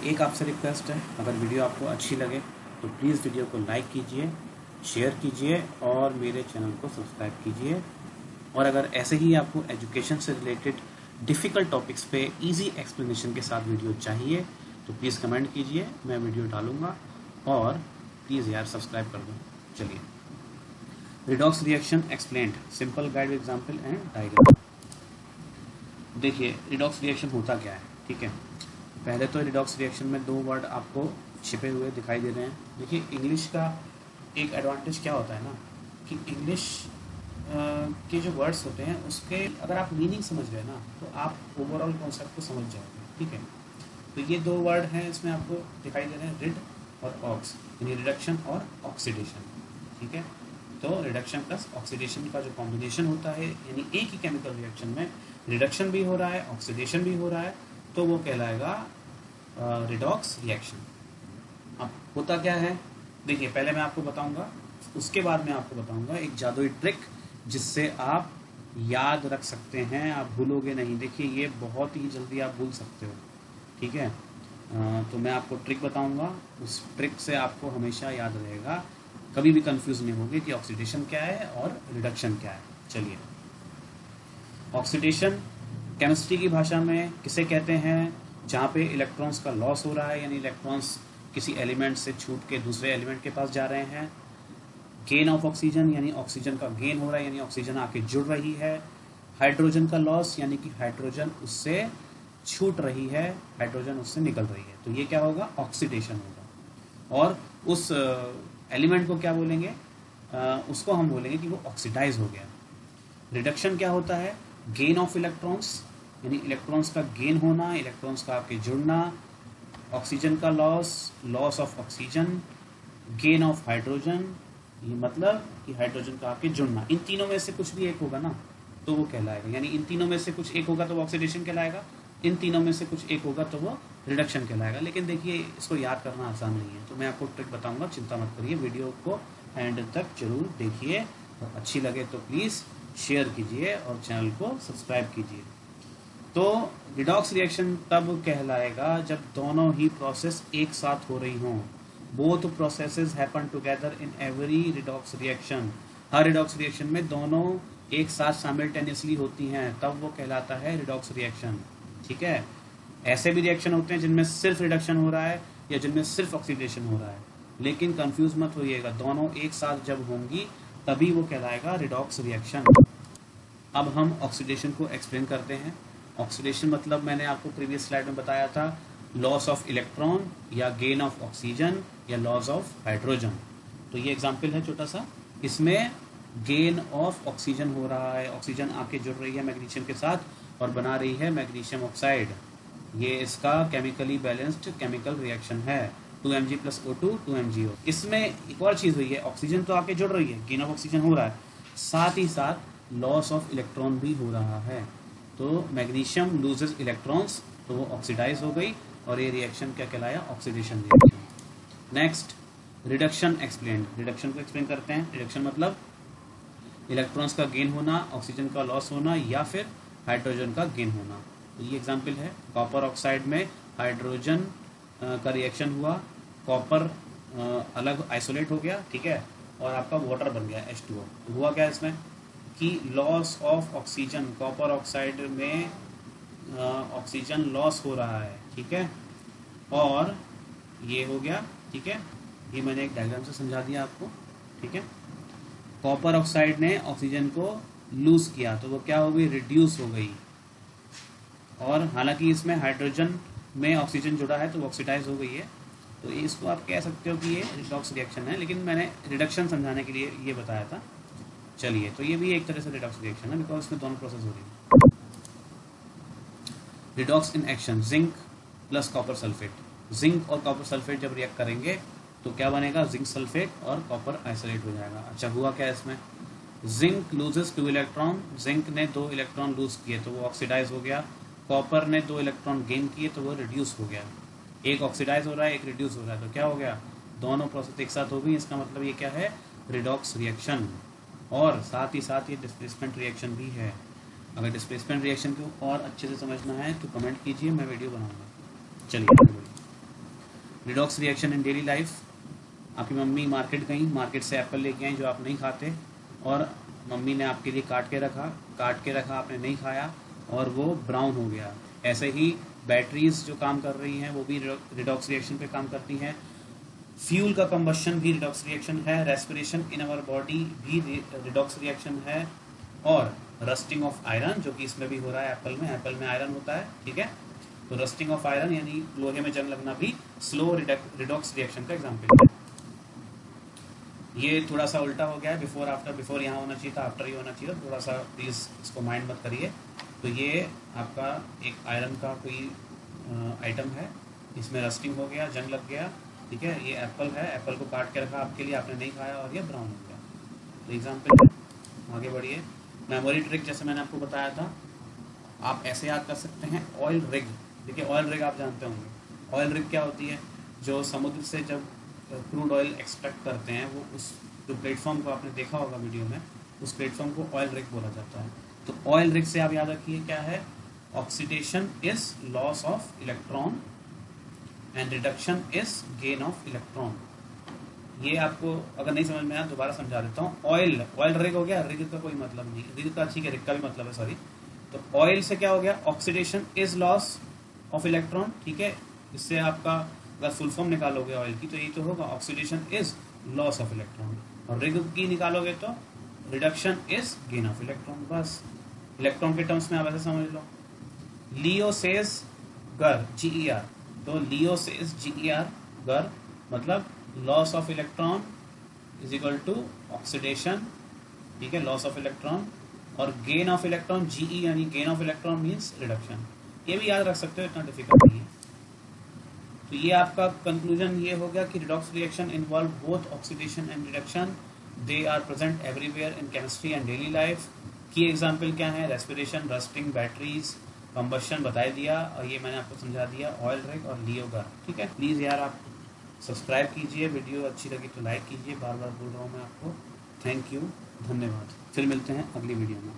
एक आपसे रिक्वेस्ट है, अगर वीडियो आपको अच्छी लगे तो प्लीज़ वीडियो को लाइक कीजिए, शेयर कीजिए और मेरे चैनल को सब्सक्राइब कीजिए। और अगर ऐसे ही आपको एजुकेशन से रिलेटेड डिफ़िकल्ट टॉपिक्स पे इजी एक्सप्लेनेशन के साथ वीडियो चाहिए तो प्लीज़ कमेंट कीजिए, मैं वीडियो डालूंगा। और प्लीज़ यार सब्सक्राइब कर दो। चलिए, redox reaction explained, simple guide example and diagram. देखिए रिडॉक्स रिएक्शन होता क्या है, ठीक है। पहले तो रिडॉक्स रिएक्शन में दो वर्ड आपको छिपे हुए दिखाई दे रहे हैं। देखिए इंग्लिश का एक एडवांटेज क्या होता है ना, कि इंग्लिश के जो वर्ड्स होते हैं उसके अगर आप मीनिंग समझ गए ना तो आप ओवरऑल कॉन्सेप्ट को समझ जाओगे, ठीक है। तो ये दो वर्ड हैं इसमें आपको दिखाई दे रहे हैं, रिड और ऑक्स, यानी रिडक्शन और ऑक्सीडेशन, ठीक है। तो रिडक्शन प्लस ऑक्सीडेशन का जो कॉम्बिनेशन होता है, यानी एक ही केमिकल रिएक्शन में रिडक्शन भी हो रहा है, ऑक्सीडेशन भी हो रहा है, तो वो कहलाएगा रिडॉक्स रिएक्शन। अब होता क्या है, देखिए पहले मैं आपको बताऊंगा, उसके बाद मैं आपको बताऊंगा एक जादुई ट्रिक जिससे आप याद रख सकते हैं, आप भूलोगे नहीं। देखिए ये बहुत ही जल्दी आप भूल सकते हो, ठीक है। तो मैं आपको ट्रिक बताऊंगा, उस ट्रिक से आपको हमेशा याद रहेगा, कभी भी कंफ्यूज नहीं होगी कि ऑक्सीडेशन क्या है और रिडक्शन क्या है। चलिए, ऑक्सीडेशन केमिस्ट्री की भाषा में किसे कहते हैं, जहाँ पे इलेक्ट्रॉन्स का लॉस हो रहा है, यानी इलेक्ट्रॉन्स किसी एलिमेंट से छूट के दूसरे एलिमेंट के पास जा रहे हैं। गेन ऑफ ऑक्सीजन, यानी ऑक्सीजन का गेन हो रहा है, यानी ऑक्सीजन आके जुड़ रही है। हाइड्रोजन का लॉस, यानी कि हाइड्रोजन उससे छूट रही है, हाइड्रोजन उससे निकल रही है, तो ये क्या होगा, ऑक्सीडेशन होगा। और उस एलिमेंट को क्या बोलेंगे, उसको हम बोलेंगे कि वो ऑक्सीडाइज हो गया। रिडक्शन क्या होता है, गेन ऑफ इलेक्ट्रॉन्स, यानी इलेक्ट्रॉन्स का गेन होना, इलेक्ट्रॉन्स का आपके जुड़ना। ऑक्सीजन का loss, loss of oxygen. Gain of hydrogen, ये मतलब कि हाइड्रोजन का आपके जुड़ना। इन तीनों में से कुछ भी एक होगा ना तो वो कहलाएगा, यानी इन तीनों में से कुछ एक होगा तो वो ऑक्सीडेशन कहलाएगा, इन तीनों में से कुछ एक होगा तो वो रिडक्शन कहलाएगा। लेकिन देखिए इसको याद करना आसान नहीं है, तो मैं आपको ट्रिक बताऊंगा, चिंता मत करिए, वीडियो को एंड तक जरूर देखिए और अच्छी लगे तो प्लीज़ शेयर कीजिए और चैनल को सब्सक्राइब कीजिए। तो रिडॉक्स रिएक्शन तब कहलाएगा जब दोनों ही प्रोसेस एक साथ हो रही हों। Both processes happen together in every redox reaction. Her redox reaction में दोनों एक साथ साइमल्टेनियसली होती हैं, तब वो कहलाता है रिडॉक्स रिएक्शन, ठीक है। ऐसे भी रिएक्शन होते हैं जिनमें सिर्फ रिडक्शन हो रहा है या जिनमें सिर्फ ऑक्सीडेशन हो रहा है, लेकिन कंफ्यूज मत होइएगा, दोनों एक साथ जब होंगी तभी वो कहलाएगा रिडॉक्स रिएक्शन। अब हम ऑक्सीडेशन को एक्सप्लेन करते हैं। ऑक्सीडेशन मतलब मैंने आपको प्रीवियस स्लाइड में बताया था, लॉस ऑफ इलेक्ट्रॉन या गेन ऑफ ऑक्सीजन या लॉस ऑफ हाइड्रोजन। तो ये एग्जांपल है छोटा सा, इसमें गेन ऑफ ऑक्सीजन हो रहा है, ऑक्सीजन आके जुड़ रही है मैग्नीशियम के साथ और बना रही है मैग्नीशियम ऑक्साइड। ये इसका केमिकली बैलेंस्ड केमिकल रिएक्शन है, 2Mg + O2 2MgO। इसमें एक और चीज़ हुई है, ऑक्सीजन तो आके जुड़ रही है, गेन ऑफ ऑक्सीजन हो रहा है, साथ ही साथ लॉस ऑफ इलेक्ट्रॉन भी हो रहा है। तो मैग्नीशियम लूजेस इलेक्ट्रॉन्स, तो वो ऑक्सीडाइज हो गई और ये रिएक्शन क्या कहलाया, oxidation reaction. Next, reduction explain. Reduction को एक्सप्लेन करते हैं। रिडक्शन मतलब इलेक्ट्रॉन्स का गेन होना, ऑक्सीजन का लॉस होना या फिर हाइड्रोजन का गेन होना। तो ये एग्जाम्पल है, कॉपर ऑक्साइड में हाइड्रोजन का रिएक्शन हुआ, कॉपर अलग आइसोलेट हो गया, ठीक है, और आपका वाटर बन गया H2O। तो हुआ क्या इसमें कि loss of oxygen, copper oxide में ऑक्सीजन लॉस हो रहा है, ठीक है, और ये हो गया, ठीक है। ये मैंने एक डायग्राम से समझा दिया आपको, ठीक है। कॉपर ऑक्साइड ने ऑक्सीजन को लूज किया तो वो क्या हो गई, रिड्यूस हो गई। और हालांकि इसमें हाइड्रोजन में ऑक्सीजन जुड़ा है तो वो ऑक्सीडाइज हो गई है। तो इसको आप कह सकते हो कि ये रिडॉक्स रिएक्शन है, लेकिन मैंने रिडक्शन समझाने के लिए ये बताया था। चलिए, तो ये भी एक तरह से रिडॉक्स रिएक्शन है, बिकॉज इसमें दोनों प्रोसेस हो रही है। Redox in action, zinc plus copper sulphate. Zinc और कॉपर सल्फेट जब रिएक्ट करेंगे तो क्या बनेगा, जिंक सल्फेट और कॉपर आइसोलेट हो जाएगा। अच्छा, हुआ क्या इसमें, जिंक लूजेस 2 इलेक्ट्रॉन, जिंक ने 2 इलेक्ट्रॉन लूज किए तो वो ऑक्सीडाइज हो गया। कॉपर ने 2 इलेक्ट्रॉन गेन किए तो वो रिड्यूस हो गया। एक ऑक्सीडाइज हो रहा है, एक रिड्यूस हो रहा है, तो क्या हो गया, दोनों प्रोसेस एक साथ हो गई। इसका मतलब ये क्या है, रिडॉक्स रिएक्शन। और साथ ही साथ ये डिस्प्लेसमेंट रिएक्शन भी है। अगर डिस्प्लेसमेंट रिएक्शन को और अच्छे से समझना है तो कमेंट कीजिए, मैं वीडियो बनाऊंगा। चलिए आगे बढ़िए। Redox reaction in daily life, आपकी मम्मी मार्केट गई, मार्केट से एप्पल लेके आई जो आप नहीं खाते, और मम्मी ने आपके लिए काट के रखा, आपने नहीं खाया और वो ब्राउन हो गया। ऐसे ही बैटरीज जो काम कर रही हैं वो भी रिडॉक्स रिएक्शन पे काम करती हैं। फ्यूल का कंबशन भी रिडॉक्स रिएक्शन है। रेस्पिरेशन इन आवर बॉडी भी रिडॉक्स रिएक्शन है। और रस्टिंग ऑफ आयरन जो कि इसमें भी हो रहा है, एप्पल में आयरन होता है, ठीक है। तो रस्टिंग ऑफ आयरन यानी लोहे में जंग लगना भी स्लो रिडॉक्स रिएक्शन का एग्जाम्पल है। ये थोड़ा सा उल्टा हो गया है, बिफोर आफ्टर, बिफोर यहाँ होना चाहिए था, आफ्टर ये होना चाहिए था, थोड़ा सा प्लीज़ इसको माइंड मत करिए। तो ये आपका एक आयरन का कोई आइटम है, इसमें रस्टिंग हो गया, जंग लग गया, ठीक है। ये एप्पल है, एप्पल को काट के रखा आपके लिए, आपने नहीं खाया और ये ब्राउन हो गया। तो एग्जाम्पल है। आगे बढ़िए। मेमोरी ट्रिक जैसे मैंने आपको बताया था, आप ऐसे याद कर सकते हैं। ऑयल रिग, देखिए ऑयल रिग आप जानते होंगे। ऑयल रिग क्या होती है? जो समुद्र से जब क्रूड ऑयल एक्सट्रैक्ट करते हैं, वो उस जो प्लेटफॉर्म को आपने देखा होगा वीडियो में, उस प्लेटफॉर्म को ऑयल रिग बोला जाता है। तो ऑयल रिग से आप याद रखिए क्या है? Oxidation is loss of electron and reduction is gain of electron. ये आपको अगर नहीं समझ में आया दोबारा समझा देता हूँ। ऑयल रिग हो गया, रिग का कोई मतलब नहीं, रिग का ठीक है, रिग का भी मतलब है, सॉरी। तो ऑयल से क्या हो गया? Oxidation is loss of electron, ठीक है। इससे आपका अगर फुल फॉर्म निकालोगे ऑयल की तो ये तो होगा oxidation is loss of electron, और रिग की निकालोगे तो reduction is gain of electron. बस इलेक्ट्रॉन के टर्म्स में आप ऐसे समझ लो। लियो सेज गर, GER, तो लियो सेज GER गर मतलब loss of electron is equal to oxidation, ठीक है, लॉस ऑफ इलेक्ट्रॉन, और गेन ऑफ इलेक्ट्रॉन GE यानी gain of electron means reduction. ये भी याद रख सकते हो, इतना डिफिकल्ट नहीं है। तो ये आपका कंक्लूजन ये हो गया कि redox reaction involve both oxidation and reduction, they are present everywhere in chemistry and daily life. की एग्जाम्पल क्या है? रेस्पिरेशन, रस्टिंग, बैटरीज, कंबशन बताई दिया, और ये मैंने आपको समझा दिया ऑयल रिग और लियो गर, ठीक है। प्लीज़ यार आप सब्सक्राइब कीजिए, वीडियो अच्छी लगी तो लाइक कीजिए, बार बार बोल रहा हूँ मैं आपको। थैंक यू, धन्यवाद। फिर मिलते हैं अगली वीडियो में।